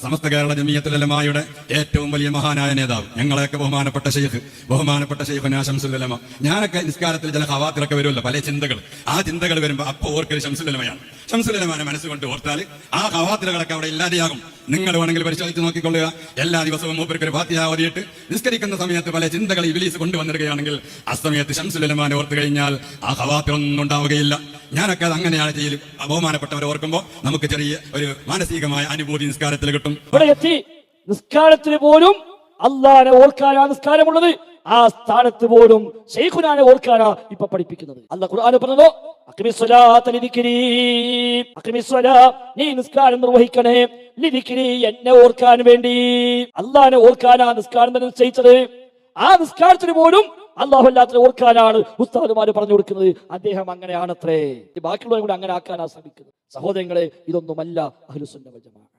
സമസ്ത കേരള ജമിയത്തുൽ ഉലമായുടെ ഏറ്റവും വലിയ മഹാനായ നേതാവ്, ഞങ്ങളെയൊക്കെ ബഹുമാനപ്പെട്ട ഷെയ്ഖുനാ ശംസുൽ ഉലമ. ഞാനൊക്കെ നിസ്കാരത്തിൽ ചില ഖവാത്തിലൊക്കെ വരുമല്ലോ, പല ചിന്തകൾ. ആ ചിന്തകൾ വരുമ്പോൾ അപ്പോൾ ഓർക്കൽ ശംസുൽ ഉലമയാണ്. ശംസുൽ ഉലമാനെ മനസ്സുകൊണ്ട് ഓർത്താൽ ആ ഖവാത്തിലകളൊക്കെ അവിടെ ഇല്ലാതെയാകും. നിങ്ങൾ വേണമെങ്കിൽ പരിശോധിച്ച് നോക്കിക്കൊള്ളുക. എല്ലാ ദിവസവും മൂപ്പർക്ക് ഒരു ഫാത്തിഹ ഓതിയിട്ട് നിസ്കരിക്കുന്ന സമയത്ത് പല ചിന്തകൾ ഇബ്ലീസ് കൊണ്ടുവന്നിടുകയാണെങ്കിൽ ആ സമയത്ത് ശംസുൽ ഉലമാനെ ഓർത്തു കഴിഞ്ഞാൽ ആ ഖവാത്തിലൊന്നും ഉണ്ടാവുകയില്ല. ഞാനൊക്കെ അത് അങ്ങനെയാണ് ചെയ്യൽ. ബഹുമാനപ്പെട്ടവരെ ഓർക്കുമ്പോൾ നമുക്ക് ചെറിയ ഒരു മാനസികമായ അനുഭൂതി നിസ്കാരത്തിൽ കിട്ടും. നിസ്കാരത്തിന് പോലും അള്ളാനെ ഓർക്കാനാ നിസ്കാരമുള്ളത്. ആ സ്ഥാനത്ത് പോലും ശൈഖുനാനെ ഓർക്കാനാ ഇപ്പൊ പഠിപ്പിക്കുന്നത്. അല്ലാഹു ഖുർആനിൽ പറഞ്ഞല്ലോ, നീ നിസ്കാരം നിർവഹിക്കണേ, ലിദിക്രി, എന്നെ ഓർക്കാൻ വേണ്ടി. അള്ളാനെ ഓർക്കാനാ നിസ്കാരം തന്നെ നിശ്ചയിച്ചത്. ആ നിസ്കാരത്തിന് പോലും അള്ളാഹു അല്ലാത്തതിനെ ഓർക്കാനാണ് ഉസ്താദുമാര് പറഞ്ഞു കൊടുക്കുന്നത്. അദ്ദേഹം അങ്ങനെയാണത്രേ. ബാക്കിയുള്ളവരെ കൂടെ അങ്ങനെ ആക്കാനാ ശ്രമിക്കുന്നത്. സഹോദരങ്ങളെ, ഇതൊന്നുമല്ല അഹ്ലുസുന്ന വൽ ജമാഅ.